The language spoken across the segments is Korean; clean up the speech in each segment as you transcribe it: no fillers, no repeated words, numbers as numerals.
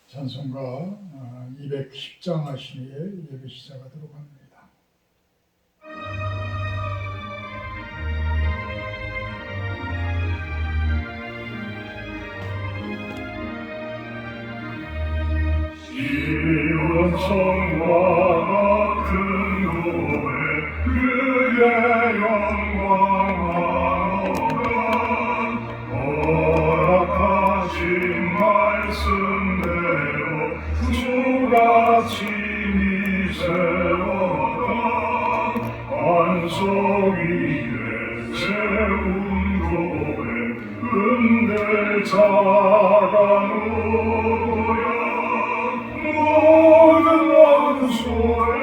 찬송가 210장 하시니에 예배 시작하도록 합니다. 시온성과 같은 곳에 그의 영광하노라. 허락하신 말씀대로 주가 친히 세웠다. 반석 위에 세운 교회 은들 자가 누구야. 모든 원수의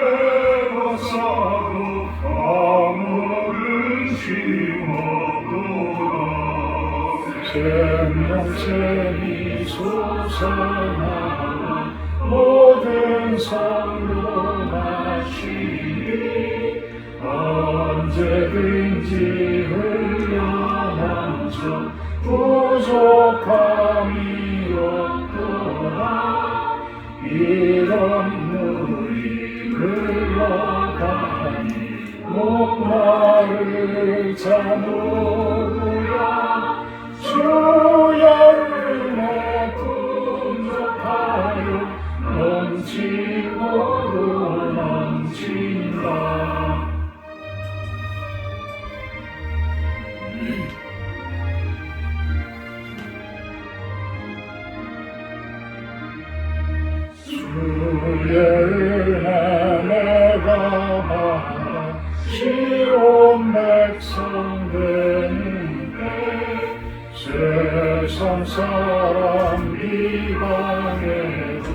박사도 아무런 힘없도다. 생명샘이 솟아나와 모든 성도하시니 언제든지 흘려넘쳐 부족함이 없도다. 이런 물이 흘러가니 목마를 자 누구야. 주의 은혜 풍족하여 넘치고도 넘친다. 주의 은혜 내가 받아 시온 백성 되는데 세상 사람 비방해도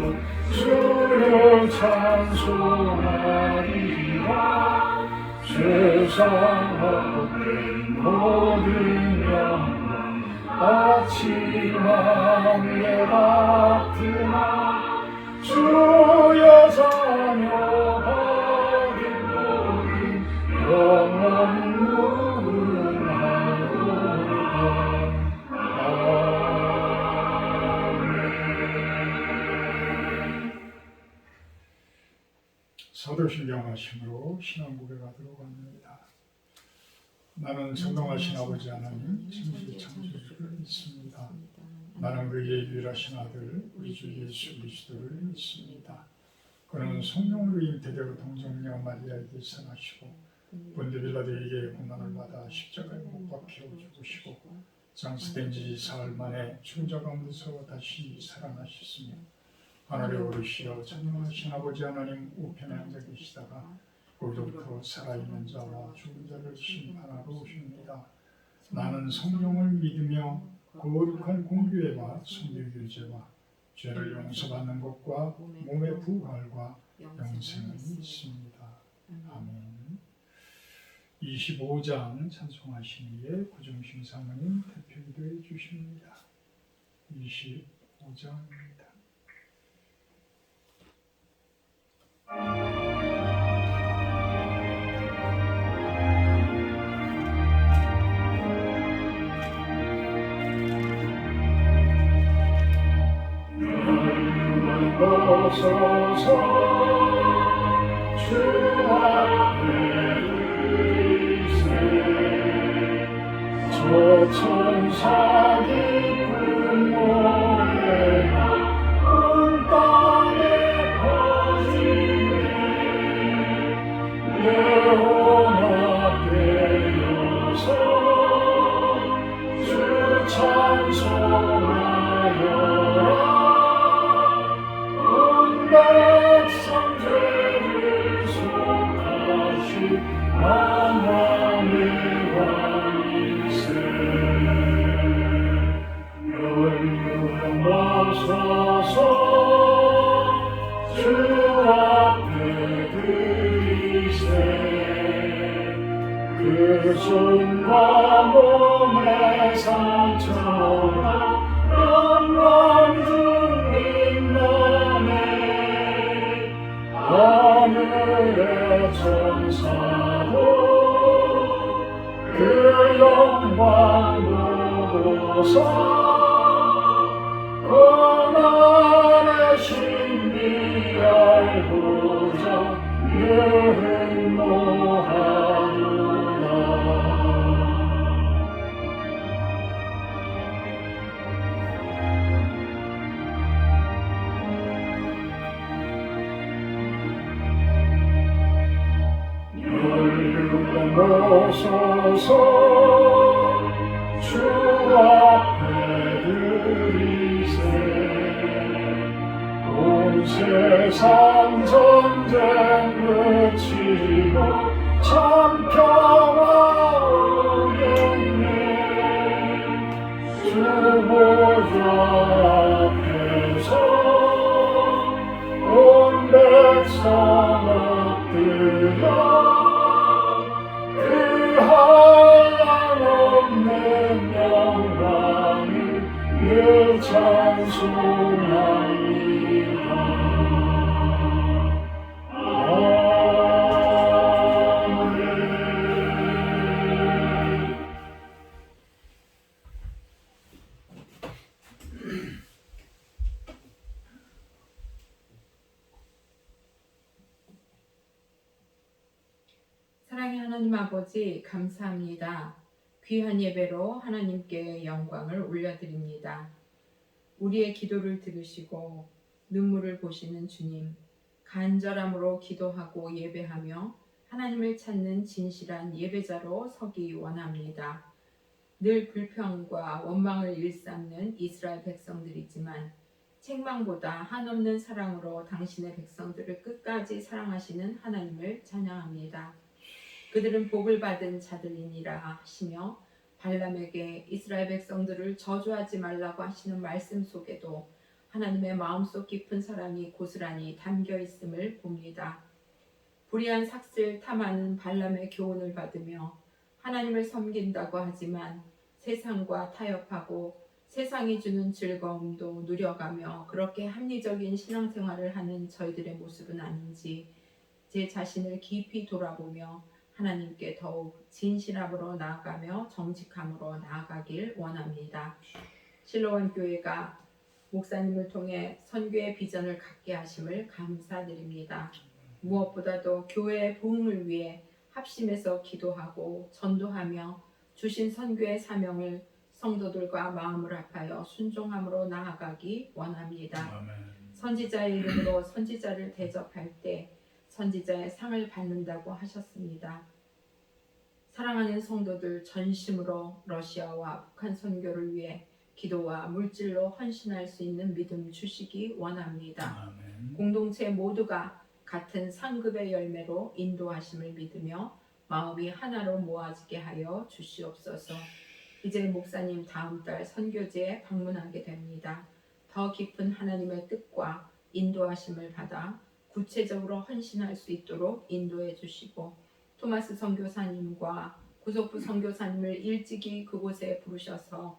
주를 찬송하리라. 세상 헛된 모든 영광 아침 함께 같으나 주의 자녀 받은 모든 영원 무궁하도다. 사도신경 하심으로 신앙 고백하도록 합니다. 나는 전능하신 아버지 하나님 진실 창조주를 믿습니다. 나는 그의 유일하신 아들 우리 주 예수 그리스도를 믿습니다. 그는 성령으로 잉태되고 동정녀 마리아에게 생하시고 본디 빌라도에게 고난을 받아 십자가에 못 박혀 죽으시고 장사된 지 사흘 만에 죽은 자 가운데서 다시 살아나셨으며 하늘에 오르시어 전능하신 아버지 하나님 우편에 앉아 계시다가 거기로부터 살아있는 자와 죽은 자를 심판하러 오십니다. 나는 성령을 믿으며 거룩한 공교회와 성교교제와 죄를 용서받는 것과 몸의 부활과 영생을 믿습니다. 아멘. 25장 찬송하시니에 구정신 사모님 대표기도해 주십니다. 25장입니다. 서서 주 앞에 의세 저 천사 기쁜 노래가 온 땅에 퍼지네. 영혼 앞에 여서 주 찬송하여라. 백성 죄를 속하신 하나님의 왕이세. 열려나서서 주 앞에 드리세. 그 손과 몸의 상처가 영광 주님 나네. 하늘의 천사도 그 영광 보고서 고난의 신비 알고자 늘 노하노라. 모소서 주 앞에 드리세. 온 세상 전쟁 그치고 참 평화 오겠네. 주 보좌 앞에서 온 백성 엎드려 한량없는 영광을 늘 찬송합니다. 아멘. 사랑의 하나님 아버지, 감사합니다. 귀한 예배로 하나님께 영광을 올려드립니다. 우리의 기도를 들으시고 눈물을 보시는 주님, 간절함으로 기도하고 예배하며 하나님을 찾는 진실한 예배자로 서기 원합니다. 늘 불평과 원망을 일삼는 이스라엘 백성들이지만 책망보다 한없는 사랑으로 당신의 백성들을 끝까지 사랑하시는 하나님을 찬양합니다. 그들은 복을 받은 자들이니라 하시며 발람에게 이스라엘 백성들을 저주하지 말라고 하시는 말씀 속에도 하나님의 마음속 깊은 사랑이 고스란히 담겨 있음을 봅니다. 불의한 삭슬 탐하는 발람의 교훈을 받으며 하나님을 섬긴다고 하지만 세상과 타협하고 세상이 주는 즐거움도 누려가며 그렇게 합리적인 신앙생활을 하는 저희들의 모습은 아닌지 제 자신을 깊이 돌아보며 하나님께 더욱 진실함으로 나아가며 정직함으로 나아가길 원합니다. 실로암 교회가 목사님을 통해 선교의 비전을 갖게 하심을 감사드립니다. 무엇보다도 교회의 부흥을 위해 합심해서 기도하고 전도하며 주신 선교의 사명을 성도들과 마음을 합하여 순종함으로 나아가기 원합니다. 아멘. 선지자의 이름으로 선지자를 대접할 때 선지자의 상을 받는다고 하셨습니다. 사랑하는 성도들 전심으로 러시아와 북한 선교를 위해 기도와 물질로 헌신할 수 있는 믿음 주시기 원합니다. 아멘. 공동체 모두가 같은 상급의 열매로 인도하심을 믿으며 마음이 하나로 모아지게 하여 주시옵소서. 이제 목사님 다음 달 선교지에 방문하게 됩니다. 더 깊은 하나님의 뜻과 인도하심을 받아 구체적으로 헌신할 수 있도록 인도해 주시고 토마스 선교사님과 구속부 선교사님을 일찍이 그곳에 부르셔서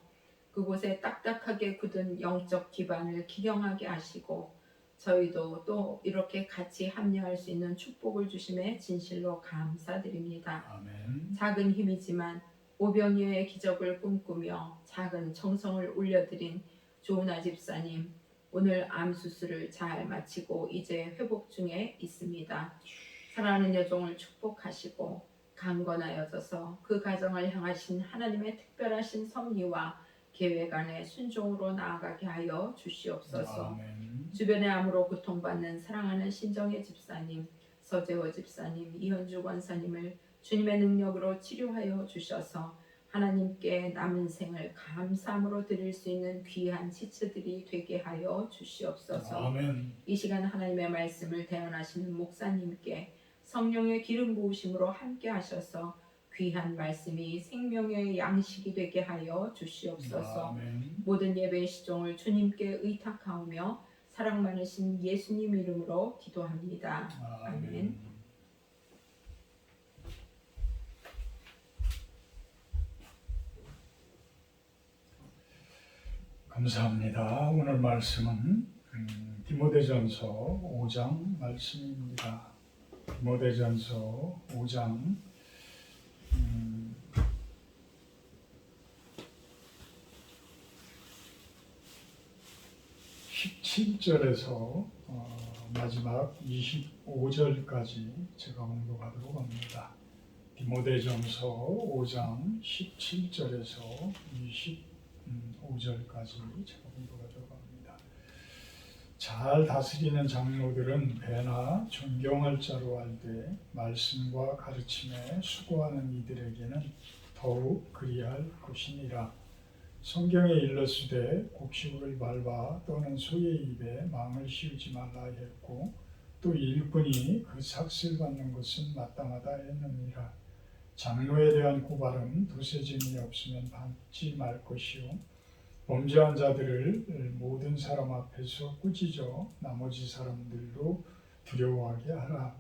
그곳에 딱딱하게 굳은 영적 기반을 기경하게 하시고 저희도 또 이렇게 같이 합류할 수 있는 축복을 주심에 진실로 감사드립니다. 아멘. 작은 힘이지만 오병이어의 기적을 꿈꾸며 작은 정성을 올려드린 조은아 집사님, 오늘 암 수술을 잘 마치고 이제 회복 중에 있습니다. 사랑하는 여종을 축복하시고 강건하여져서 그 가정을 향하신 하나님의 특별하신 섭리와 계획 안에 순종으로 나아가게 하여 주시옵소서. 아멘. 주변의 암으로 고통받는 사랑하는 신정혜 집사님, 서재호 집사님, 이현주 권사님을 주님의 능력으로 치료하여 주셔서 하나님께 남은 생을 감사함으로 드릴 수 있는 귀한 지체들이 되게 하여 주시옵소서. 아멘. 이 시간 하나님의 말씀을 대언하시는 목사님께 성령의 기름 부으심으로 함께 하셔서 귀한 말씀이 생명의 양식이 되게 하여 주시옵소서. 아멘. 모든 예배의 시종을 주님께 의탁하오며 사랑 많으신 예수님 이름으로 기도합니다. 아멘. 감사합니다. 오늘 말씀은 디모데전서 5장 말씀입니다. 디모데전서 5장 17절에서 마지막 25절까지 제가 공독하도록 합니다. 디모데전서 5장 17절에서 25절까지 제가 공독하도록 합니다. 잘 다스리는 장로들은 배나 존경할 자로 알되 말씀과 가르침에 수고하는 이들에게는 더욱 그리할 것이니라. 성경에 일렀으되 곡식을 밟아 또는 소의 입에 망을 씌우지 말라 했고 또 일꾼이 그 삭슬 받는 것은 마땅하다 했느니라. 장로에 대한 고발은 두세 증인이 없으면 받지 말 것이요 범죄한 자들을 모든 사람 앞에서 꾸짖어 나머지 사람들도 두려워하게 하라.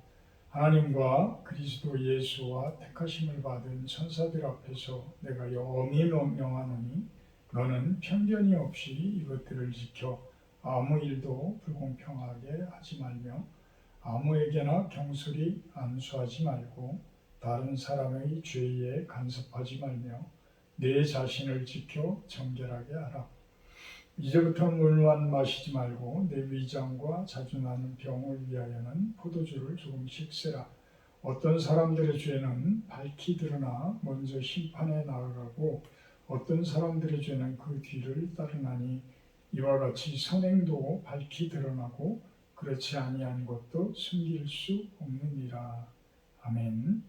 하나님과 그리스도 예수와 택하심을 받은 천사들 앞에서 내가 영원히 명하노니 너는 편견이 없이 이것들을 지켜 아무 일도 불공평하게 하지 말며 아무에게나 경솔히 안수하지 말고 다른 사람의 죄에 간섭하지 말며 내 자신을 지켜 정결하게 하라. 이제부터 물만 마시지 말고 내 위장과 자주 나는 병을 위하여는 포도주를 조금씩 세라. 어떤 사람들의 죄는 밝히 드러나 먼저 심판에 나아가고 어떤 사람들의 죄는 그 뒤를 따르나니 이와 같이 선행도 밝히 드러나고 그렇지 아니한 것도 숨길 수 없느니라. 아멘.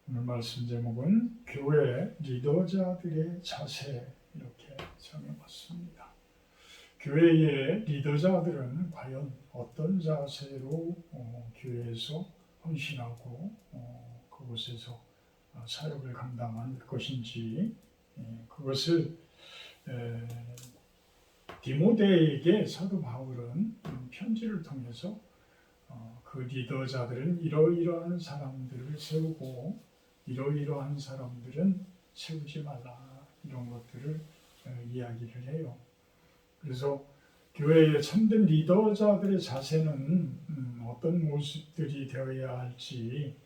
오늘 말씀 제목은 교회 리더자들의 자세 이렇게 정해봤습니다. 교회의 리더자들은 과연 어떤 자세로 교회에서 헌신하고 그곳에서 사역을 감당할 것인지 그것을 디모데에게 사도 바울은 편지를 통해서 그 리더자들은 이러이러한 사람들을 세우고 이러이러한 사람들은 세우지 말라 이런 것들을 이야기를 해요. 그래서 교회의 참된 리더자들의 자세는 어떤 모습들이 되어야 할지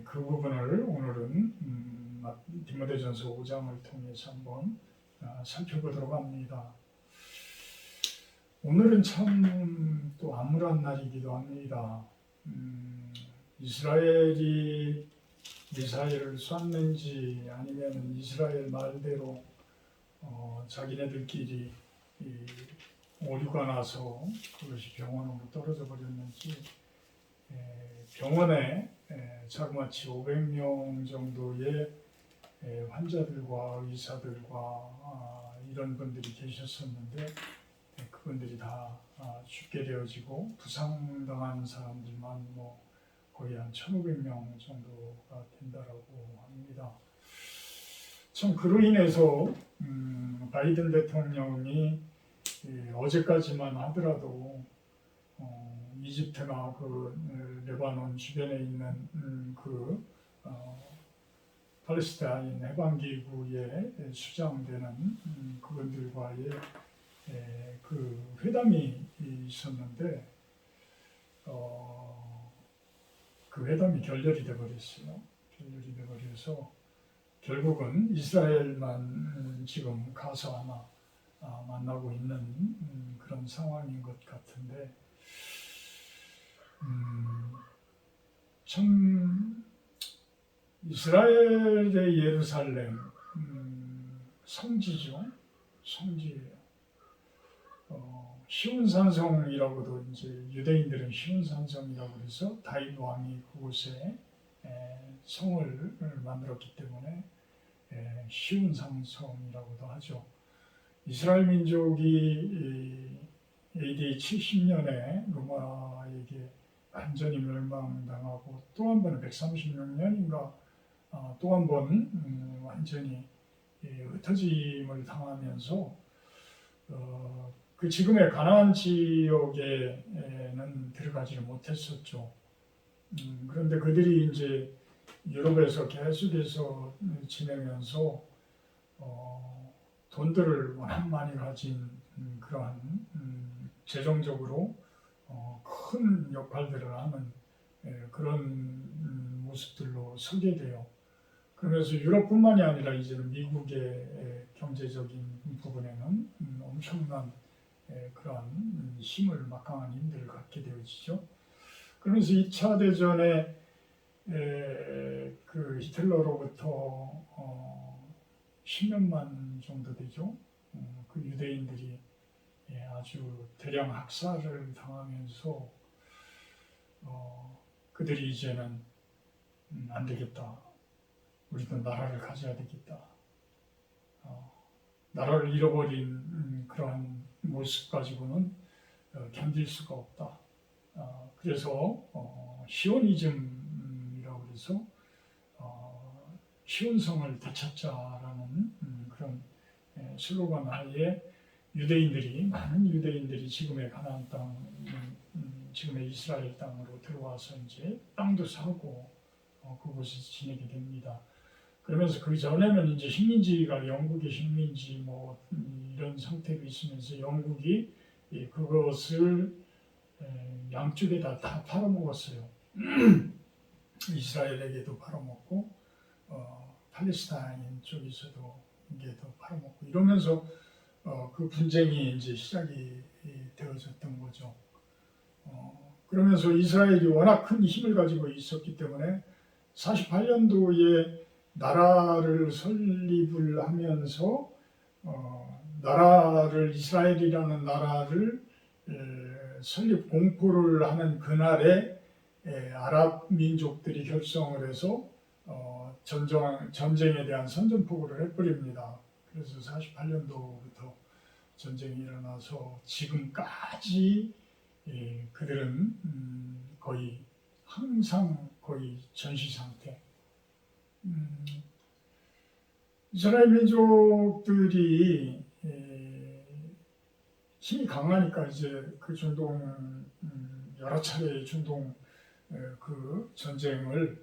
그 부분을 오늘은 디모데전서 5장을 통해서 한번 살펴보도록 합니다. 오늘은 참 또 암울한 날이기도 합니다. 이스라엘이 미사일을 쐈는지 아니면 이스라엘 말대로 자기네들끼리 오류가 나서 그것이 병원으로 떨어져 버렸는지 병원에 자그마치 500명 정도의 환자들과 의사들과 이런 분들이 계셨었는데 그분들이 다 죽게 되어지고 부상당한 사람들만 거의 한 1,500명 정도가 된다라고 합니다. 참 그로 인해서 바이든 대통령이 어제까지만 하더라도 이집트나 그 레바논 주변에 있는 팔레스타인 해방기구에 수장되는 그분들과의 그 회담이 있었는데 그 회담이 결렬이 되어버렸어요. 결렬이 되어버려서 결국은 이스라엘만 지금 가서 아마 만나고 있는 그런 상황인 것 같은데 참 이스라엘의 예루살렘 성지죠. 성지예요. 시온산성이라고도 이제 유대인들은 시온산성이라고 해서 다윗 왕이 그곳에 성을 만들었기 때문에 시온산성이라고도 하죠. 이스라엘 민족이 AD 70년에 로마에게 완전히 멸망당하고 또 한 번은 136년인가 또 한 번 완전히 흩어짐을 당하면서 그 지금의 가나안 지역에는 들어가지를 못했었죠. 그런데 그들이 이제 유럽에서 계속해서 지내면서 돈들을 워낙 많이 가진 그러한 재정적으로 큰 역할들을 하는 그런 모습들로 서게 돼요. 그러면서 유럽뿐만이 아니라 이제는 미국의 경제적인 부분에는 엄청난 그러한 힘을 막강한 힘들을 갖게 되어지죠. 그러면서 2차 대전에 그 히틀러로부터 10년만 정도 되죠. 그 유대인들이 아주 대량 학살을 당하면서 그들이 이제는 안 되겠다. 우리도 나라를 가져야 되겠다. 나라를 잃어버린 그러한 모습 가지고는 견딜 수가 없다. 그래서 시오니즘이라고 해서 시온성을 되찾자라는 그런 슬로건 하에 많은 유대인들이 지금의 가나안 땅, 지금의 이스라엘 땅으로 들어와서 이제 땅도 사고 그곳에서 지내게 됩니다. 그러면서 그 전에는 이제 식민지가 영국의 식민지 뭐 이런 상태로 있으면서 영국이 그것을 양쪽에다 다 팔아먹었어요. 이스라엘에게도 팔아먹고 팔레스타인 쪽에서도 이게 더 팔아먹고 이러면서 그 분쟁이 이제 시작이 되어졌던 거죠. 그러면서 이스라엘이 워낙 큰 힘을 가지고 있었기 때문에 48년도에 나라를 설립을 하면서 이스라엘이라는 나라를 설립 공포를 하는 그날에 아랍 민족들이 결성을 해서 전쟁에 대한 선전포고를 해버립니다. 그래서 48년도부터 전쟁이 일어나서 지금까지 그들은 거의 항상 거의 전시 상태. 이스라엘 민족들이 힘이 강하니까 이제 그 중동 여러 차례의 중동 그 전쟁을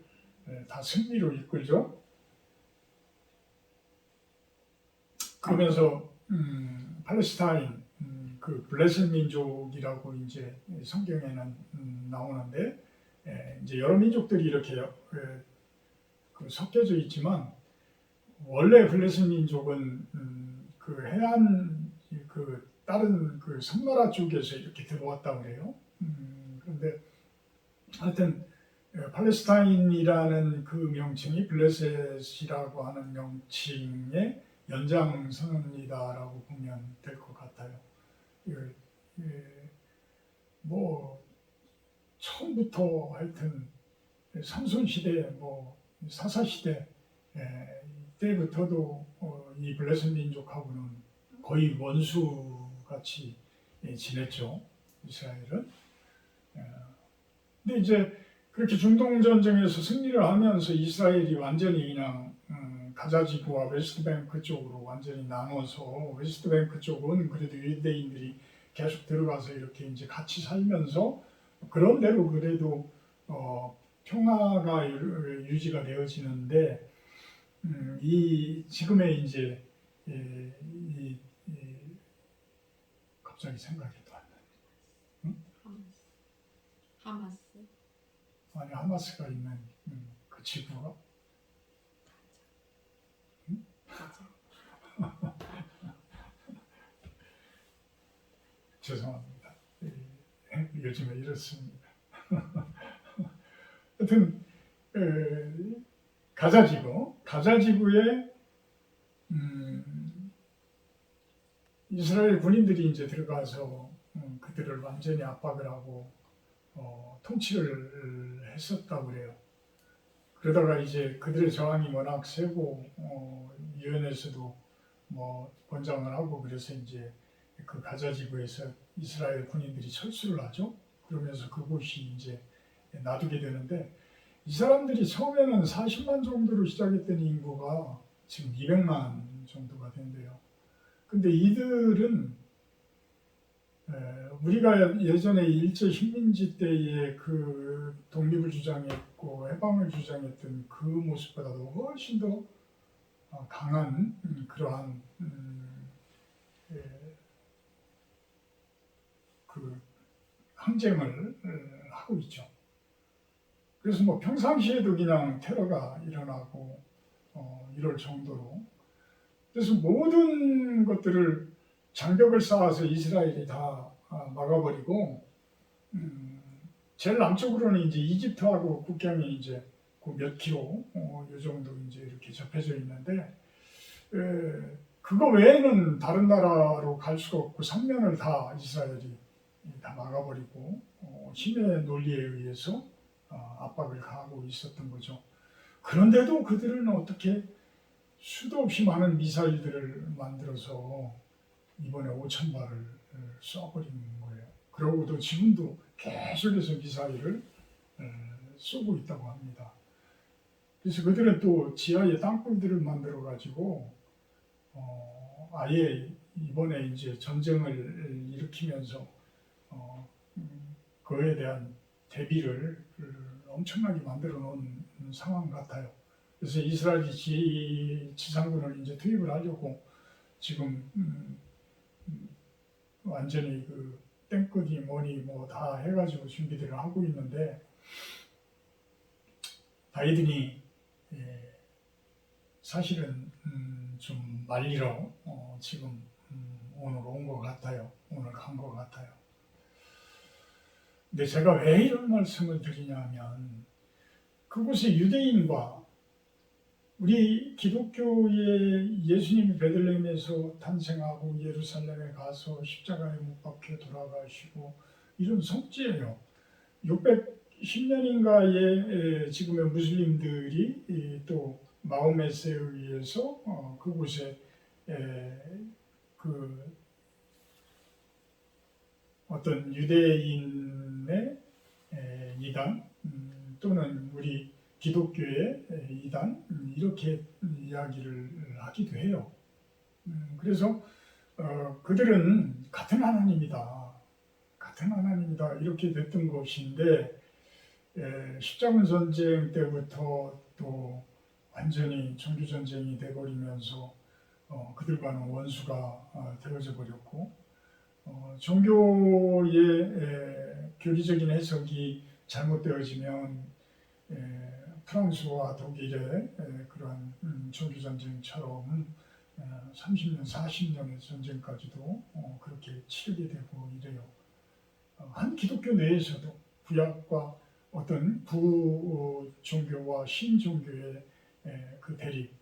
다 승리로 이끌죠. 그러면서 팔레스타인 그 블레셋 민족이라고 이제 성경에는 나오는데 이제 여러 민족들이 이렇게 그 섞여져 있지만 원래 블레셋 민족은 그 해안 그 다른 그 섬나라 쪽에서 이렇게 들어왔다고 그래요. 그런데 하여튼 팔레스타인이라는 그 명칭이 블레셋이라고 하는 명칭의 연장선이다라고 보면 될 것 같아요. 뭐 처음부터 하여튼 삼손 시대, 뭐 사사 시대 때부터도 이 블레셋 민족하고는 거의 원수 같이 지냈죠, 이스라엘은. 근데 이제 그렇게 중동 전쟁에서 승리를 하면서 이스라엘이 완전히 그냥 가자 지구와 웨스트뱅크 쪽으로 완전히 나눠서 웨스트뱅크 쪽은 그래도 유대인들이 계속 들어가서 이렇게 이제 같이 살면서 그런대로 그래도 평화가 유지가 되어지는데 이 지금의 이제 갑자기 생각이 안 나네. 하마스. 아니 하마스가 있는 그 지구가 가자. 죄송합니다. 요즘에 이렇습니다. 하여튼 가자지구에 이스라엘 군인들이 이제 들어가서 그들을 완전히 압박을 하고 통치를 했었다고 그래요. 그러다가 이제 그들의 저항이 워낙 세고 유엔에서도 뭐 권장을 하고 그래서 이제 그 가자지구에서 이스라엘 군인들이 철수를 하죠. 그러면서 그곳이 이제 놔두게 되는데 이 사람들이 처음에는 40만 정도로 시작했던 인구가 지금 200만 정도가 된대요. 근데 이들은 우리가 예전에 일제 식민지 때에 그 독립을 주장했고 해방을 주장했던 그 모습보다도 훨씬 더 강한 그러한 그 항쟁을 하고 있죠. 그래서 뭐 평상시에도 그냥 테러가 일어나고 이럴 정도로 그래서 모든 것들을 장벽을 쌓아서 이스라엘이 다 막아버리고 제일 남쪽으로는 이제 이집트하고 국경이 이제 그 몇 킬로 요 정도 이제 이렇게 접해져 있는데 그거 외에는 다른 나라로 갈 수가 없고 삼면을 다 이스라엘이 다 막아버리고 힘의 논리에 의해서 압박을 가하고 있었던 거죠. 그런데도 그들은 어떻게 수도 없이 많은 미사일들을 만들어서 이번에 5,000발을 쏴버리는 거예요. 그러고도 지금도 계속해서 미사일을 쏘고 있다고 합니다. 그래서 그들은 또 지하에 땅굴들을 만들어 가지고 아예 이번에 이제 전쟁을 일으키면서 그에 대한 대비를 엄청나게 만들어 놓은 상황 같아요. 그래서 이스라엘이 지상군을 이제 투입을 하려고 지금 완전히 그 땡크니 뭐니 뭐 다 해가지고 준비들을 하고 있는데 바이든이 사실은 좀 말리러 지금 오늘 온 것 같아요. 오늘 간 것 같아요. 근데 제가 왜 이런 말씀을 드리냐면 그곳에 유대인과 우리 기독교의 예수님이 베들레헴에서 탄생하고 예루살렘에 가서 십자가에 못 박혀 돌아가시고 이런 성지예요. 610년인가의 지금의 무슬림들이 또 마호메스에 의해서 그곳에 그 어떤 유대인의 이단 또는 우리 기독교의 이단 이렇게 이야기를 하기도 해요. 그래서 그들은 같은 하나님이다. 같은 하나님이다. 이렇게 됐던 것인데 십자군 전쟁 때부터 또 완전히 종교전쟁이 돼버리면서 그들과는 원수가 되어져 버렸고 종교의 교리적인 해석이 잘못되어지면 프랑스와 독일의 그러한 종교전쟁처럼 30년, 40년의 전쟁까지도 그렇게 치르게 되고 이래요. 한 기독교 내에서도 구약과 어떤 부종교와 신종교의 그 대립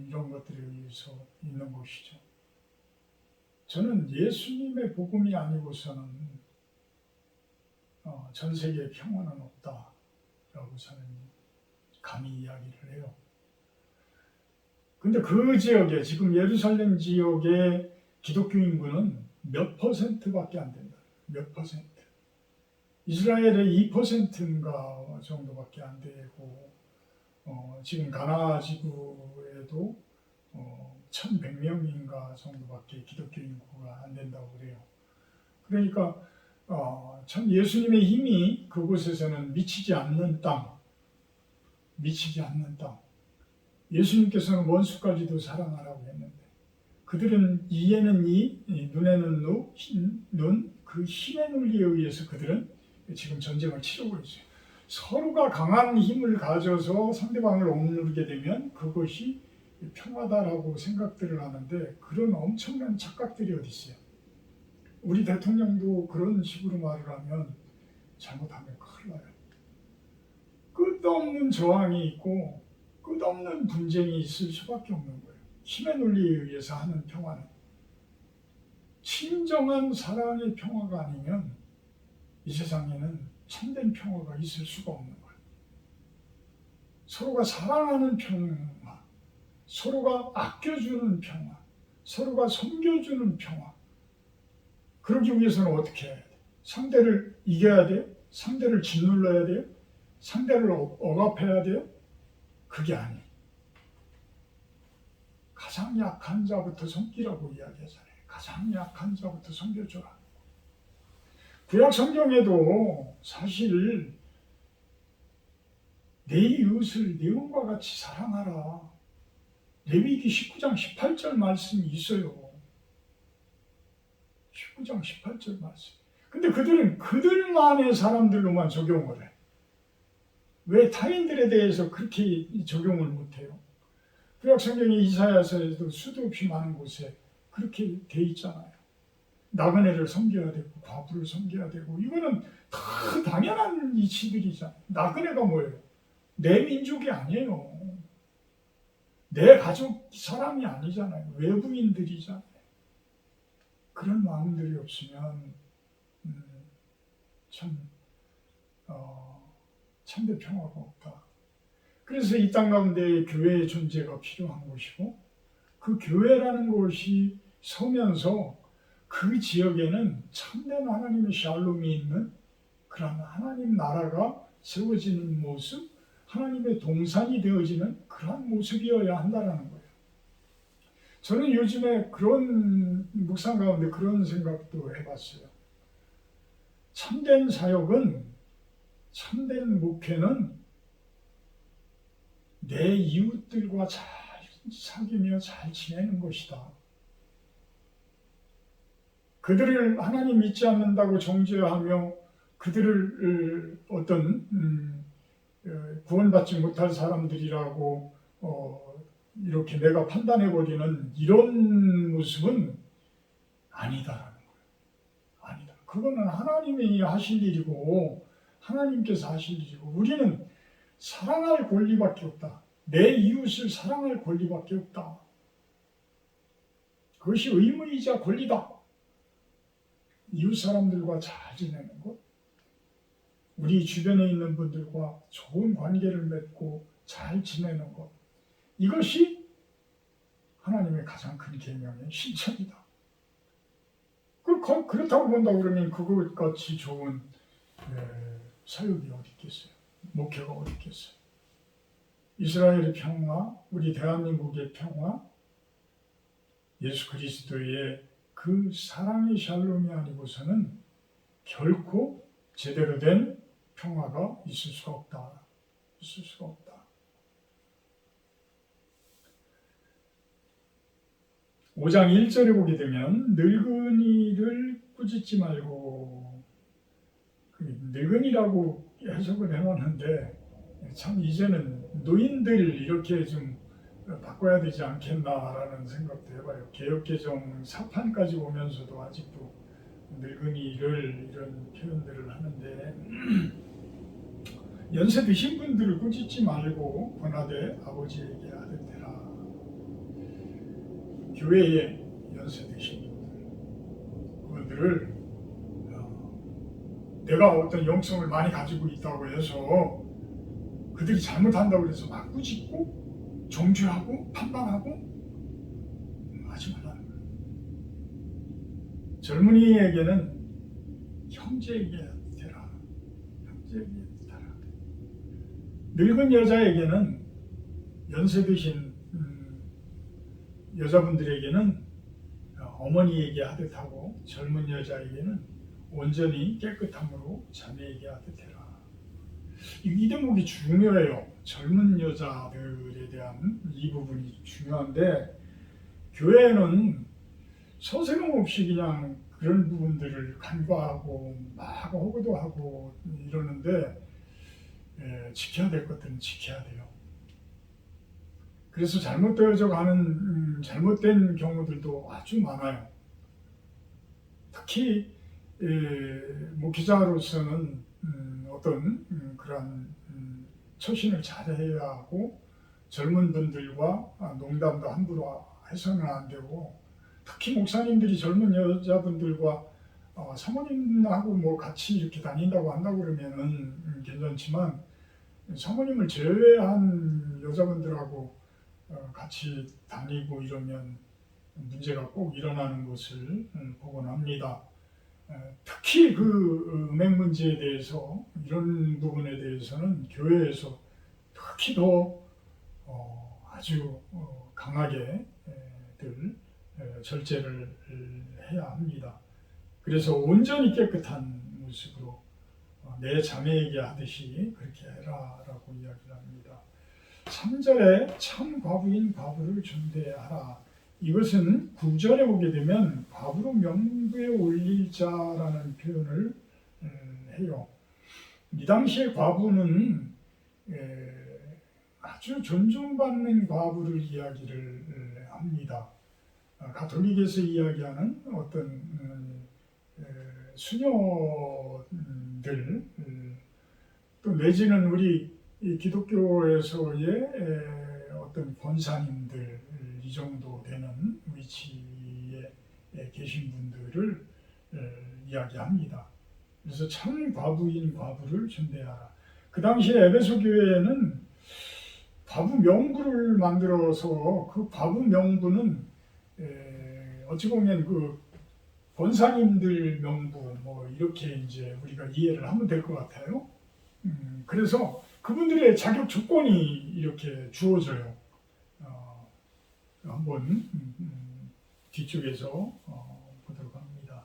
이런 것들에 의해서 있는 것이죠. 저는 예수님의 복음이 아니고서는 전 세계에 평화는 없다라고 저는 감히 이야기를 해요. 근데 그 지역에 지금 예루살렘 지역의 기독교 인구는 몇 퍼센트밖에 안 된다. 몇 퍼센트. 이스라엘의 2%인가 정도밖에 안 되고 지금 가나 지구에도 1,100명인가 정도밖에 기독교 인구가 안 된다고 그래요. 그러니까 참 예수님의 힘이 그곳에서는 미치지 않는 땅. 예수님께서는 원수까지도 사랑하라고 했는데 그들은 이에는 이, 눈에는 눈, 그 힘의 논리에 의해서 그들은 지금 전쟁을 치르고 있어요. 서로가 강한 힘을 가져서 상대방을 억누르게 되면 그것이 평화다라고 생각들을 하는데 그런 엄청난 착각들이 어디 있어요. 우리 대통령도 그런 식으로 말을 하면 잘못하면 큰일 나요. 끝없는 저항이 있고 끝없는 분쟁이 있을 수밖에 없는 거예요. 힘의 논리에 의해서 하는 평화는 진정한 사랑의 평화가 아니면 이 세상에는 참된 평화가 있을 수가 없는 거예요. 서로가 사랑하는 평화, 서로가 아껴주는 평화, 서로가 섬겨주는 평화. 그러기 위해서는 어떻게 해야 돼요? 상대를 이겨야 돼요? 상대를 짓눌러야 돼요? 상대를 억압해야 돼요? 그게 아니에요. 가장 약한 자부터 섬기라고 이야기하잖아요. 가장 약한 자부터 섬겨줘라. 구약 성경에도 사실 내 이웃을 네 몸과 같이 사랑하라. 레위기 19장 18절 말씀이 있어요. 19장 18절 말씀. 근데 그들은 그들만의 사람들로만 적용을 해. 왜 타인들에 대해서 그렇게 적용을 못해요? 구약 성경의 이사야서에도 수도 없이 많은 곳에 그렇게 돼 있잖아요. 나그네를 섬겨야 되고 과부를 섬겨야 되고 이거는 다 당연한 이치들이잖아요. 나그네가 뭐예요? 내 민족이 아니에요. 내 가족 사람이 아니잖아요. 외부인들이잖아요. 그런 마음들이 없으면 참 참된 평화가 없다. 그래서 이 땅 가운데 교회의 존재가 필요한 것이고 그 교회라는 것이 서면서 그 지역에는 참된 하나님의 샬롬이 있는 그런 하나님 나라가 세워지는 모습, 하나님의 동산이 되어지는 그러한 모습이어야 한다는 거예요. 저는 요즘에 그런 묵상 가운데 그런 생각도 해봤어요. 참된 사역은, 참된 목회는 내 이웃들과 잘 사귀며 잘 지내는 것이다. 그들을 하나님 믿지 않는다고 정죄하며 그들을 어떤 구원받지 못할 사람들이라고 이렇게 내가 판단해버리는 이런 모습은 아니다라는 거예요. 아니다. 그거는 하나님이 하실 일이고 하나님께서 하실 일이고 우리는 사랑할 권리밖에 없다. 내 이웃을 사랑할 권리밖에 없다. 그것이 의무이자 권리다. 이웃 사람들과 잘 지내는 것, 우리 주변에 있는 분들과 좋은 관계를 맺고 잘 지내는 것, 이것이 하나님의 가장 큰 계명의 실천이다. 그렇다고 본다 그러면 그것같이 좋은 사역이 어디 있겠어요? 목회가 어디 있겠어요? 이스라엘의 평화, 우리 대한민국의 평화, 예수 그리스도의 그 사랑의 샬롬이 아니고서는 결코 제대로 된 평화가 있을 수가 없다. 있을 수가 없다. 5장 1절에 보게 되면 늙은이를 꾸짖지 말고, 늙은이라고 해석을 해놨는데 참 이제는 노인들 이렇게 좀 바꿔야 되지 않겠나라는 생각도 해봐요. 개역개정 4판까지 오면서도 아직도 늙은이를 이런 표현들을 하는데 연세 드신 분들을 꾸짖지 말고 권하되 아버지에게 아들 되라. 교회에 연세 드신 분들, 그분들을 내가 어떤 영성을 많이 가지고 있다고 해서 그들이 잘못한다고 해서 막 꾸짖고 정죄하고 판단하고 하지 말라는 거예요. 젊은이에게는 형제에게 되라. 형제에게 되라. 늙은 여자에게는 연세 드신 여자분들에게는 어머니에게 하듯 하고 젊은 여자에게는 온전히 깨끗함으로 자매에게 하듯 해라. 이 대목이 중요해요. 젊은 여자들에 대한 이 부분이 중요한데 교회는 서슴 없이 그냥 그런 부분들을 간과하고 막 호도하고 이러는데 지켜야 될 것들은 지켜야 돼요. 그래서 잘못되어져 가는 잘못된 경우들도 아주 많아요. 특히 목회자로서는 어떤 그런 처신을 잘해야 하고 젊은 분들과 농담도 함부로 해서는 안 되고 특히 목사님들이 젊은 여자분들과 사모님하고 뭐 같이 이렇게 다닌다고 한다고 그러면은 괜찮지만 사모님을 제외한 여자분들하고 같이 다니고 이러면 문제가 꼭 일어나는 것을 보곤 합니다. 특히 그 음행 문제에 대해서 이런 부분에 대해서는 교회에서 특히 더 아주 강하게 절제를 해야 합니다. 그래서 온전히 깨끗한 모습으로 내 자매에게 하듯이 그렇게 해라라고 이야기를 합니다. 3절에 참 과부인 과부를 존대하라. 이것은 9절에 보게 되면 과부로 명부에 올릴 자라는 표현을 해요. 이 당시의 과부는 아주 존중받는 과부를 이야기를 합니다. 가톨릭에서 이야기하는 어떤 수녀들 또 내지는 우리 이 기독교에서의 어떤 권사님들 이 정도 되는 위치에 계신 분들을 이야기합니다. 그래서 참 과부인 과부를 준대하라. 그 당시에 에베소 교회에는 과부 명부를 만들어서 그 과부 명부는 어찌 보면 그 권사님들 명부 뭐 이렇게 이제 우리가 이해를 하면 될 것 같아요. 그래서 그분들의 자격 조건이 이렇게 주어져요. 한번 뒤쪽에서 보도록 합니다.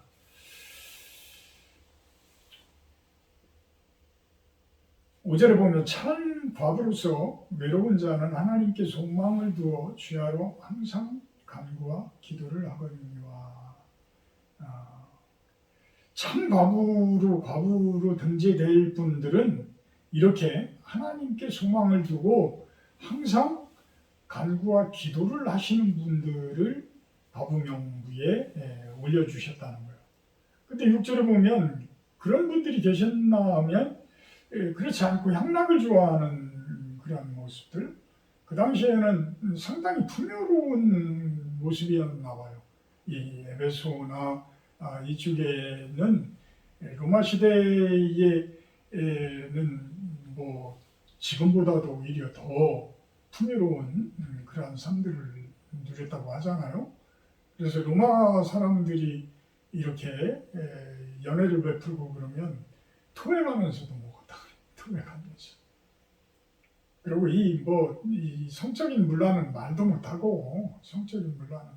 5절에 보면 참 과부로서 외로운 자는 하나님께 소망을 두어 주야로 항상 간구와 기도를 하거니와. 참 과부로 등재될 분들은 이렇게 하나님께 소망을 두고 항상 간구와 기도를 하시는 분들을 과부명부에 올려주셨다는 거예요. 근데 6절에 보면 그런 분들이 계셨나 하면 그렇지 않고 향락을 좋아하는 그런 모습들, 그 당시에는 상당히 풍요로운 모습이었나 봐요. 이 에베소나 이쪽에는 로마 시대에는 뭐 지금보다도 오히려 더 풍요로운 그러한 삶들을 누렸다고 하잖아요. 그래서 로마 사람들이 이렇게 연애를 베풀고 그러면 토해가면서도 먹었다. 토해가면서. 그리고 이 성적인 문란은 말도 못하고 성적인 문란은.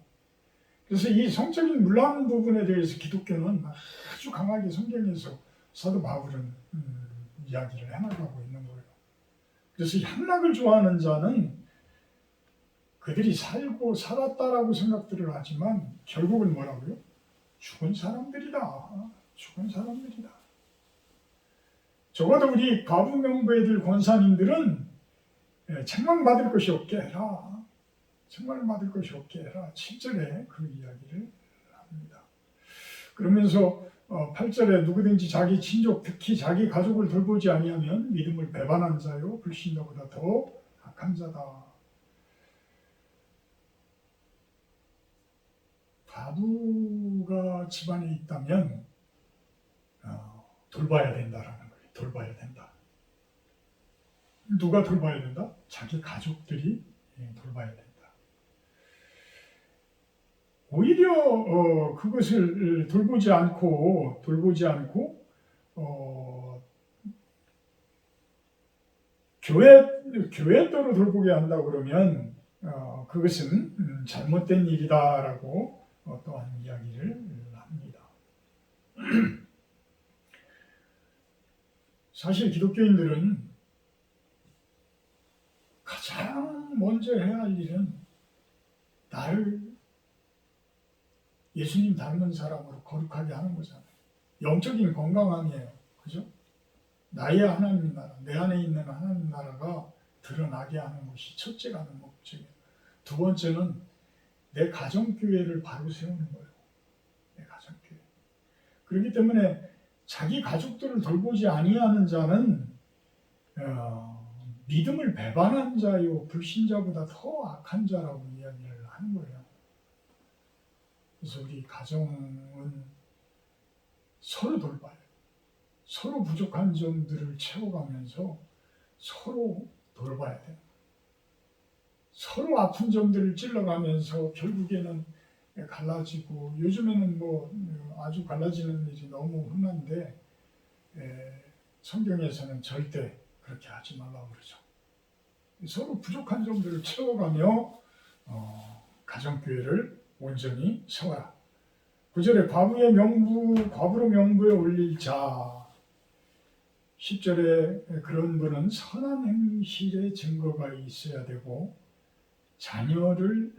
그래서 이 성적인 문란 부분에 대해서 기독교는 아주 강하게 성경에서 사도 바울은 이야기를 해나가고 있는 거예요. 그래서 향락을 좋아하는 자는 그들이 살았다라고 생각들을 하지만 결국은 뭐라고요? 죽은 사람들이다. 죽은 사람들이다. 적어도 우리 과부명부에 들 권사님들은 책망받을 것이 없게 해라. 책망받을 것이 없게 해라. 7절에 그 이야기를 합니다. 그러면서 8절에 누구든지 자기 친족 특히 자기 가족을 돌보지 아니하면 믿음을 배반한 자요 불신자보다 더 악한 자다. 과부가 집안에 있다면 돌봐야 된다라는 거예요. 돌봐야 된다. 누가 돌봐야 된다? 자기 가족들이 돌봐야 된다. 오히려 그것을 돌보지 않고 교회대로 돌보게 한다 그러면 그것은 잘못된 일이다라고 또한 이야기를 합니다. 사실 기독교인들은 가장 먼저 해야 할 일은 나를 예수님 닮은 사람으로 거룩하게 하는 거잖아요. 영적인 건강함이에요. 그죠? 나의 하나님 나라, 내 안에 있는 하나님 나라가 드러나게 하는 것이 첫째가 하는 목적이에요. 두 번째는 내 가정교회를 바로 세우는 거예요. 내 가정교회. 그렇기 때문에 자기 가족들을 돌보지 아니하는 자는 믿음을 배반한 자요 불신자보다 더 악한 자라고 이야기를 하는 거예요. 그래서 우리 가정은 서로 돌봐요. 서로 부족한 점들을 채워가면서 서로 돌봐야 돼요. 서로 아픈 점들을 찔러가면서 결국에는 갈라지고, 요즘에는 뭐 아주 갈라지는 일이 너무 흔한데 성경에서는 절대 그렇게 하지 말라고 그러죠. 서로 부족한 점들을 채워가며 가정교회를 온전히 세워라. 9절에 과부로 명부에 올릴 자. 10절에 그런 분은 선한 행실의 증거가 있어야 되고 자녀를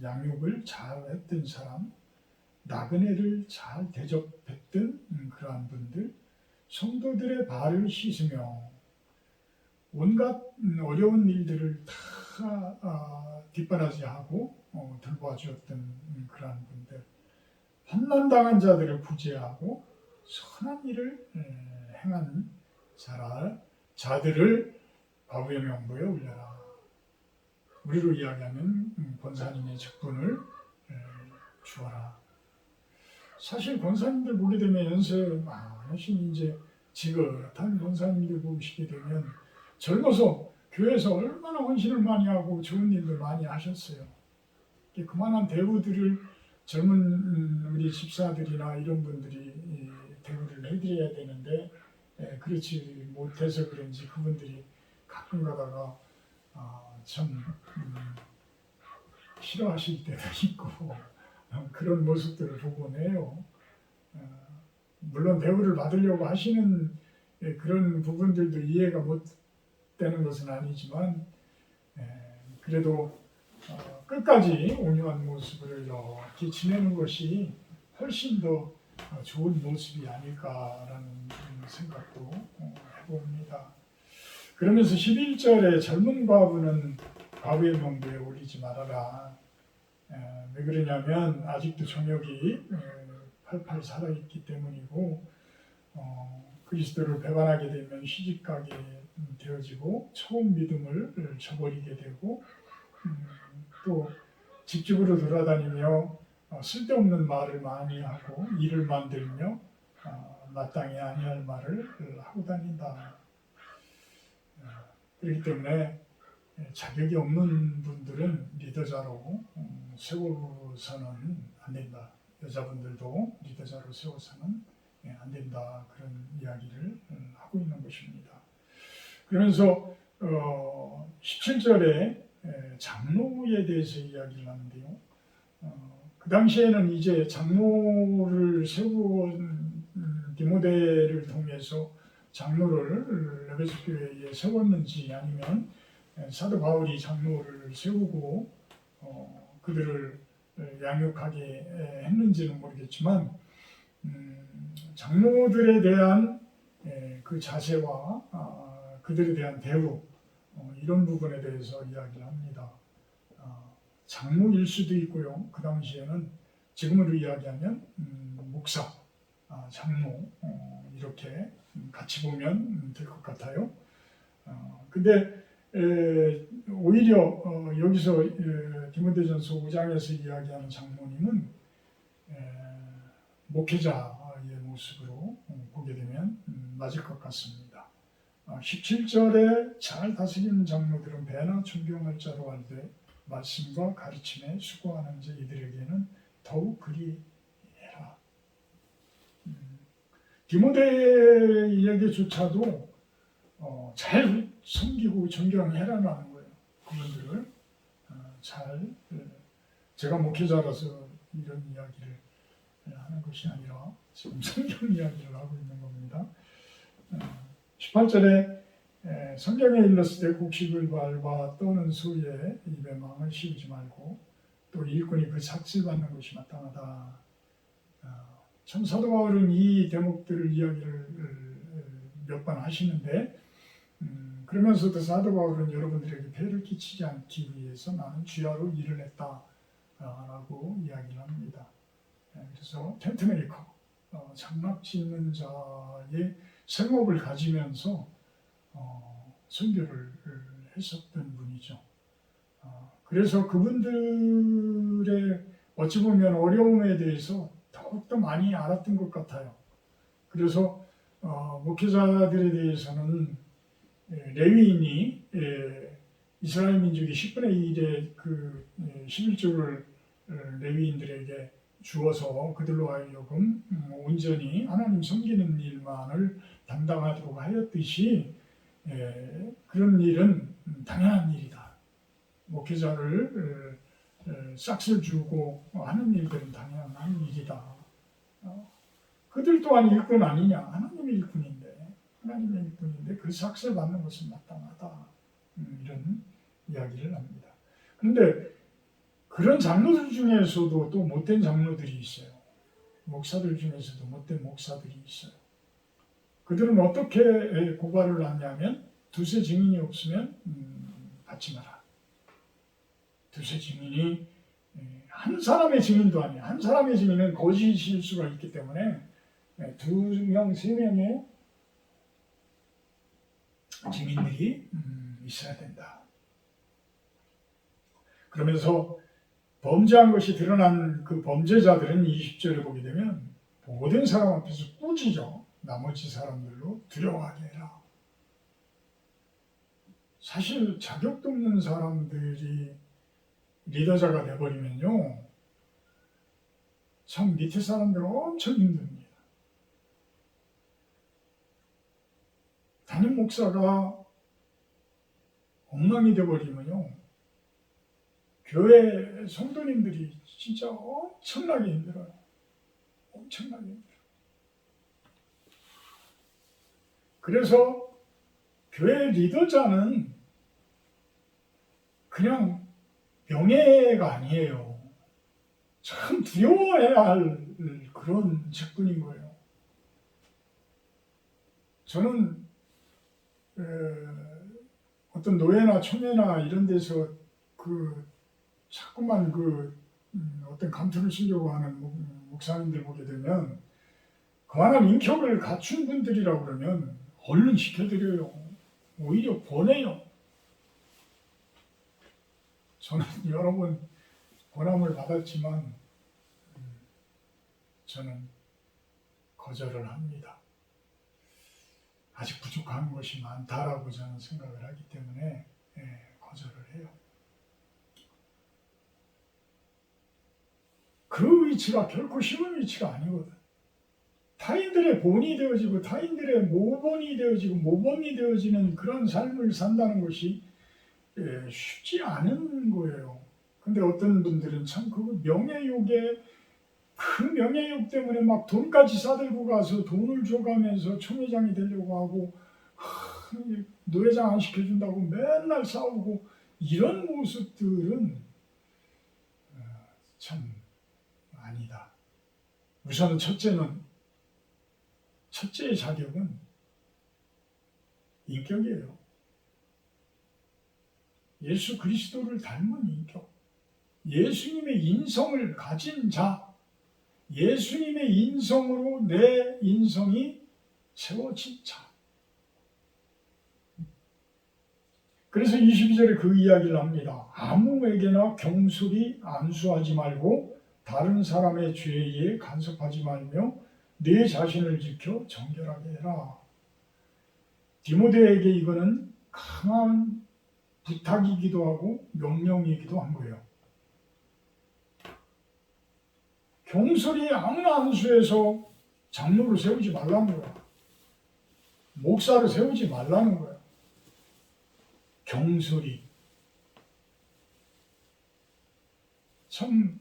양육을 잘 했던 사람, 나그네를 잘 대접했던 그러한 분들, 성도들의 발을 씻으며 온갖 어려운 일들을 다 뒷바라지하고 돌봐주었던 그러한 분들, 환난당한 자들을 구제하고 선한 일을 행한 자들을 과부의 명부에 올려라. 우리로 이야기하면 권사님의 직분을 주어라. 사실 권사님들 보게 되면 연세 많으신 이제 지긋한 권사님들 보시게 되면 젊어서 교회에서 얼마나 헌신을 많이 하고 좋은 일들 많이 하셨어요. 그만한 대우들을 젊은 우리 집사들이나 이런 분들이 대우를 해드려야 되는데 그렇지 못해서 그런지 그분들이 가끔 가다가 참 싫어하실 때도 있고 그런 모습들을 보곤 해요. 물론 대우를 받으려고 하시는 그런 부분들도 이해가 못 되는 것은 아니지만 그래도 끝까지 온유한 모습을 이렇게 지내는 것이 훨씬 더 좋은 모습이 아닐까라는 생각도 해봅니다. 그러면서 11절에 젊은 과부는 과부의 명부에 올리지 말아라. 왜 그러냐면 아직도 정욕이 팔팔 살아있기 때문이고 그리스도를 배반하게 되면 시집가게 되어지고 처음 믿음을 저버리게 되고 또 집집으로 돌아다니며 쓸데없는 말을 많이 하고 일을 만들며 마땅히 아니할 말을 하고 다닌다. 그렇기 때문에 자격이 없는 분들은 리더자로 세워서는 안 된다. 여자분들도 리더자로 세워서는 안 된다. 그런 이야기를 하고 있는 것입니다. 그러면서 17절에 장로에 대해서 이야기를 하는데요. 그 당시에는 이제 장로를 세운 디모데를 통해서 장로를 에베소 교회에 세웠는지 아니면 사도 바울이 장로를 세우고 그들을 양육하게 했는지는 모르겠지만 장로들에 대한 그 자세와 그들에 대한 대우 이런 부분에 대해서 이야기를 합니다. 장로일 수도 있고요. 그 당시에는 지금으로 이야기하면 목사, 장로 이렇게 같이 보면 될 것 같아요. 근데 오히려 여기서 디모데전서 5장에서 이야기하는 장로님은 목회자의 모습으로 보게 되면 맞을 것 같습니다. 17절에 잘 다스리는 장로들은 배나 존경할 자로 알되 말씀과 가르침에 수고하는 자 이들에게는 더욱 그리해라. 디모데에게조차도 잘 섬기고 존경해라라는 거예요. 그분들을 제가 목회자라서 이런 이야기를 하는 것이 아니라 지금 성경 이야기를 하고 있는 겁니다. 18절에 성경에 일렀을 때 곡식을 밟아 떠는 소의 입에 망을 씌우지 말고 또 일꾼이 그 삭슬 받는 것이 마땅하다. 참 사도 바울은 이 대목들을 이야기를 몇 번 하시는데 그러면서도 사도 바울은 여러분들에게 폐를 끼치지 않기 위해서 나는 주야로 일을 했다라고 이야기를 합니다. 그래서 텐트메이커, 장막 짓는 자의 생업을 가지면서 선교를 했었던 분이죠. 그래서 그분들의 어찌 보면 어려움에 대해서 더욱더 많이 알았던 것 같아요. 그래서 목회자들에 대해서는 레위인이 이스라엘 민족의 10분의 1의 그 11조를 레위인들에게 주어서 그들로 하여금 온전히 하나님 섬기는 일만을 담당하도록 하였듯이 그런 일은 당연한 일이다. 목회자를 싹쓸 주고 하는 일들은 당연한 일이다. 그들 또한 일꾼 아니냐? 하나님의 일꾼인데 그 삭슬 받는 것은 마땅하다. 이런 이야기를 합니다. 그런데 그런 장로들 중에서도 또 못된 장로들이 있어요. 목사들 중에서도 못된 목사들이 있어요. 그들은 어떻게 고발을 하냐면 두세 증인이 없으면 받지 마라. 두세 증인이 한 사람의 증인도 아니에요. 한 사람의 증인은 거짓일 수가 있기 때문에 2명, 3명의 증인들이 있어야 된다. 그러면서 범죄한 것이 드러난 그 범죄자들은 20절에 보게 되면 모든 사람 앞에서 꾸짖어 나머지 사람들로 두려워하게 해라. 사실 자격도 없는 사람들이 리더자가 돼버리면요, 참 밑에 사람들은 엄청 힘듭니다. 담임 목사가 엉망이 돼버리면요, 교회 성도님들이 진짜 엄청나게 힘들어요. 엄청나게 힘들어요. 그래서 교회 리더자는 그냥 명예가 아니에요. 참 두려워해야 할 그런 직분인 거예요. 저는 어떤 노예나 총회나 이런 데서 자꾸만 어떤 감투를 쓰려고 하는 목사님들 보게 되면 그만한 인격을 갖춘 분들이라고 그러면 얼른 시켜드려요. 오히려 보내요. 저는 여러 번 권함을 받았지만 저는 거절을 합니다. 아직 부족한 것이 많다라고 저는 생각을 하기 때문에 거절을 해요. 그 위치가 결코 쉬운 위치가 아니거든. 타인들의 본이 되어지고 타인들의 모본이 되어지고 모범이 되어지는 그런 삶을 산다는 것이 쉽지 않은 거예요. 근데 어떤 분들은 참 그 명예욕에, 그 명예욕 때문에 막 돈까지 싸들고 가서 돈을 줘가면서 총회장이 되려고 하고 노회장 안 시켜준다고 맨날 싸우고 이런 모습들은 참 아니다. 우선 첫째의 자격은 인격이에요. 예수 그리스도를 닮은 인격, 예수님의 인성을 가진 자, 예수님의 인성으로 내 인성이 세워진 자. 그래서 22절에 그 이야기를 합니다. 아무에게나 경솔히 안수하지 말고 다른 사람의 죄에 의해 간섭하지 말며 내 자신을 지켜 정결하게 해라. 디모데에게 이거는 강한 부탁이기도 하고 명령이기도 한 거예요. 경솔히 아무나 안수해서 장로를 세우지 말라는 거야. 목사를 세우지 말라는 거야. 경솔히. 참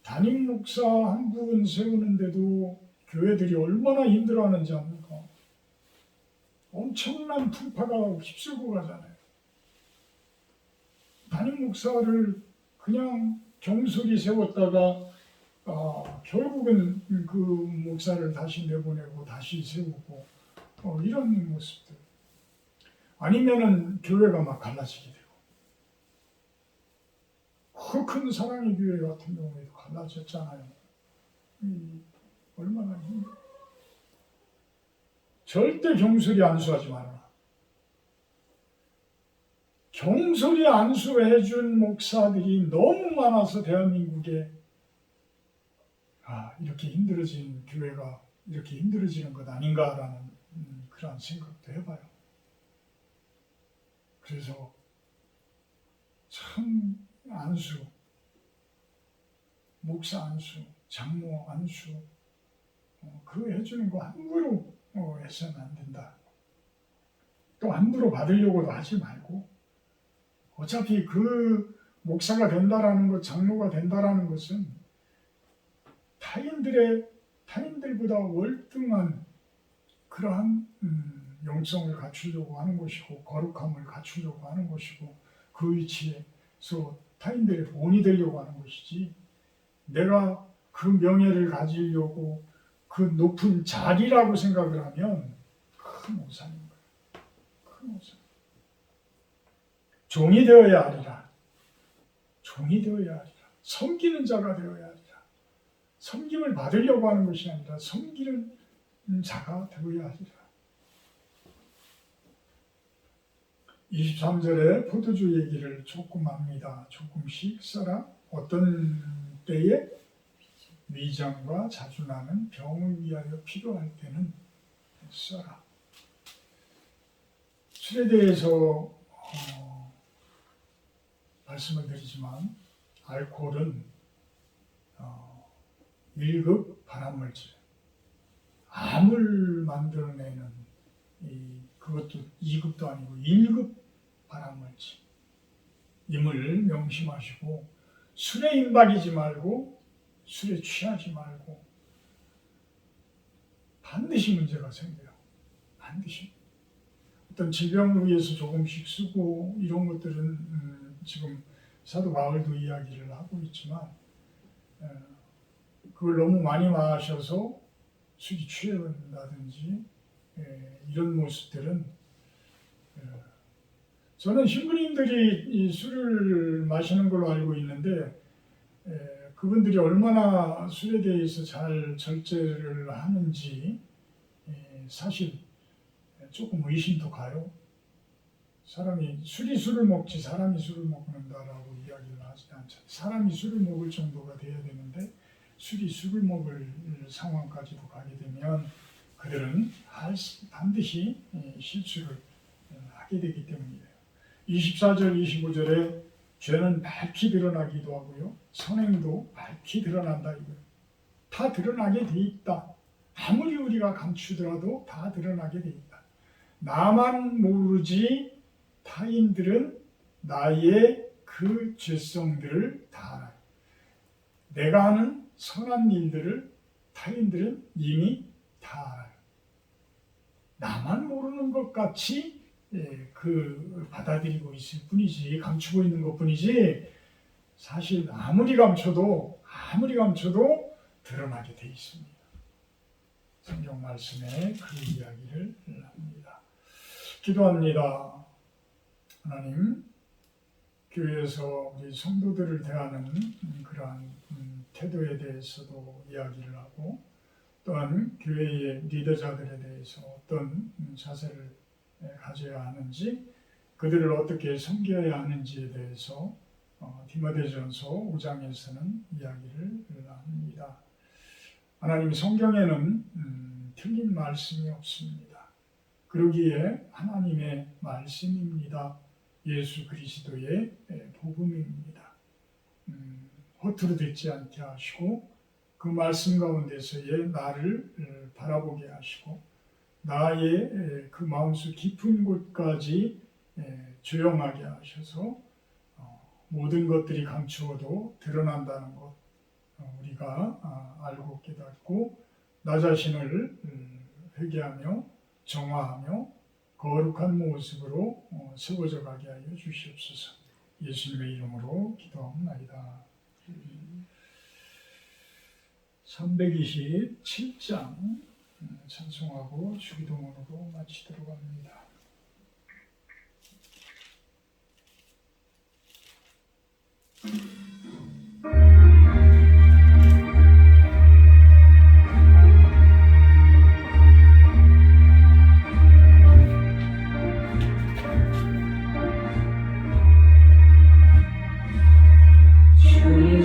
담임 목사 한 분 세우는데도 교회들이 얼마나 힘들어하는지 압니까? 엄청난 풍파가 휩쓸고 가잖아요. 담임 목사를 그냥 경솔히 세웠다가 결국은 그 목사를 다시 내보내고 다시 세우고 이런 모습들. 아니면은 교회가 막 갈라지게 되고, 그 큰 사랑의 교회 같은 경우에도 갈라졌잖아요. 얼마나 힘들어. 절대 경솔히 안수하지 말아라. 경솔히 안수해준 목사들이 너무 많아서 대한민국에 이렇게 힘들어진 교회가 이렇게 힘들어지는 것 아닌가라는 그런 생각도 해봐요. 그래서 참 안수, 목사 안수, 장로 안수 그거 해주는 거 함부로 해서는 안 된다. 또 함부로 받으려고도 하지 말고, 어차피 그 목사가 된다라는 것, 장로가 된다라는 것은 타인들보다 월등한 그러한 영성을 갖추려고 하는 것이고 거룩함을 갖추려고 하는 것이고 그 위치에서 타인들의 본이 되려고 하는 것이지, 내가 그 명예를 가지려고 그 높은 자리라고 생각을 하면 큰 오산인 거예요. 큰 오산. 종이 되어야 하리라. 종이 되어야 하리라. 섬기는 자가 되어야 하리라. 섬김을 받으려고 하는 것이 아니라 섬기는 자가 되어야 하리라. 23절에 포도주 얘기를 조금 합니다. 조금씩 써라. 어떤 때에 위장과 자주 나는 병을 위하여 필요할 때는 써라. 술에 대해서 말씀을 드리지만 알코올은 1급 발암물질, 암을 만들어내는 그것도 2급도 아니고 1급 발암물질 임을 명심하시고 술에 임박이지 말고 술에 취하지 말고 반드시 문제가 생겨요. 반드시. 어떤 질병을 위해서 조금씩 쓰고 이런 것들은 지금 사도 바울도 이야기를 하고 있지만 그걸 너무 많이 마셔서 술이 취해버린다든지 이런 모습들은 저는 신부님들이 이 술을 마시는 걸로 알고 있는데 그분들이 얼마나 술에 대해서 잘 절제를 하는지 사실 조금 의심도 가요. 사람이 술이 술을 먹지 사람이 술을 먹는다라고 이야기를 하지 않죠. 사람이 술을 먹을 정도가 돼야 되는데 술이 술을 먹을 상황까지도 가게 되면 그들은 반드시 실수를 하게 되기 때문이에요. 24절, 25절에 죄는 밝히 드러나기도 하고요. 선행도 밝히 드러난다 이거예요. 다 드러나게 돼 있다. 아무리 우리가 감추더라도 다 드러나게 돼 있다. 나만 모르지 타인들은 나의 그 죄성들을 다 알아요. 내가 하는 선한 일들을 타인들은 이미 다 알아요. 나만 모르는 것 같이 받아들이고 있을 뿐이지, 감추고 있는 것 뿐이지, 사실 아무리 감춰도 드러나게 돼 있습니다. 성경 말씀에 그 이야기를 합니다. 기도합니다. 하나님, 교회에서 우리 성도들을 대하는 그러한 태도에 대해서도 이야기를 하고, 또한 교회의 리더자들에 대해서 어떤 자세를 가져야 하는지, 그들을 어떻게 섬겨야 하는지에 대해서 디모데전서 5장에서는 이야기를 합니다. 하나님, 성경에는 틀린 말씀이 없습니다. 그러기에 하나님의 말씀입니다. 예수 그리스도의 복음입니다. 허투루 듣지 않게 하시고 그 말씀 가운데서의 나를 바라보게 하시고 나의 그 마음속 깊은 곳까지 조용하게 하셔서 모든 것들이 감추어도 드러난다는 것 우리가 알고 깨닫고 나 자신을 회개하며 정화하며 거룩한 모습으로 세워져 가게 하여 주시옵소서. 예수님의 이름으로 기도합니다. 327장 찬송하고 주기도문으로 마치도록 합니다. 주의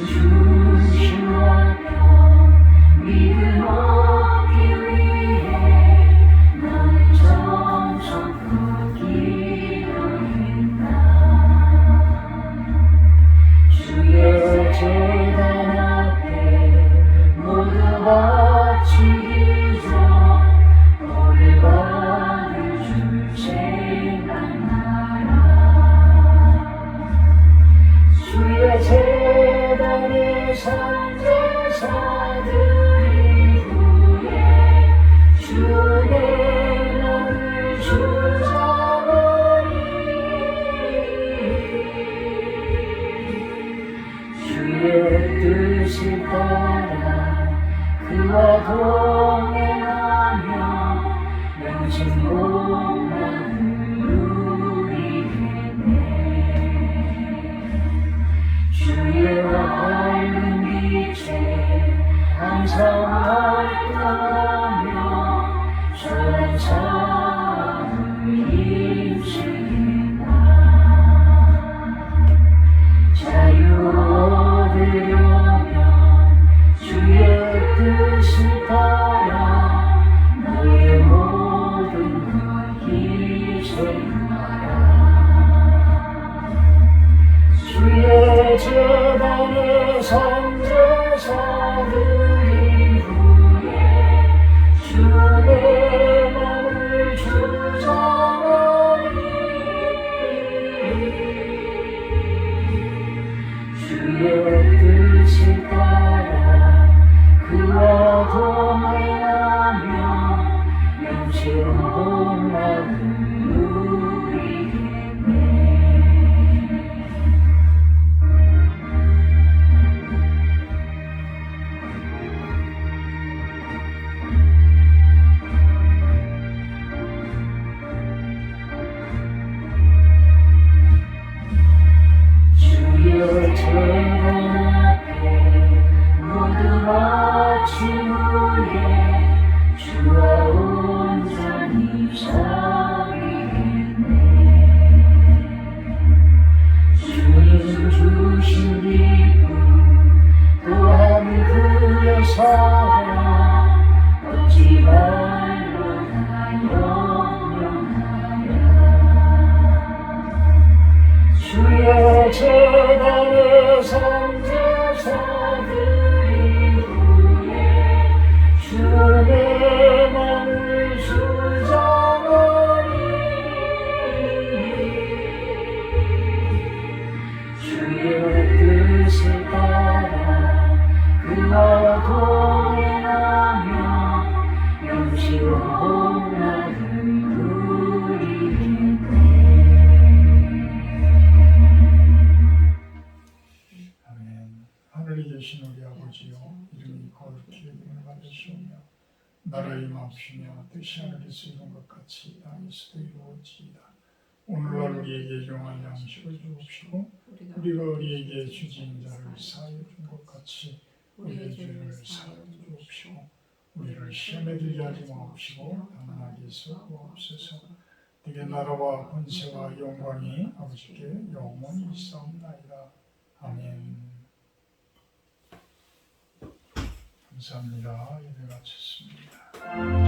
주의 재단의 선제사들이 후에 주의 마음을 주장하니 주의 뜻을 따라 그와 동행하며 영시로 나를 누리겠네. 아멘. 하늘에 계신 우리 아버지여, 이름이 거룩히 여김을 받으시오며 나라의 마옵시며 뜻이 하늘에서 이룬 것 같이 땅에서도 이루어지이다. 오늘날 우리에게 용한 양식을 주옵시고 우리가 우리에게 주진 자를 사하여 준 것 같이 우리의 죄를 사하여 주옵시고 우리를 시험에 들게 하지 마옵시고 다만 악에서 구하옵소서. 내게 나라와 권세와 영광이 아버지께 영원히 있사옵나이다. 아멘. 감사합니다. 예배 마쳤습니다.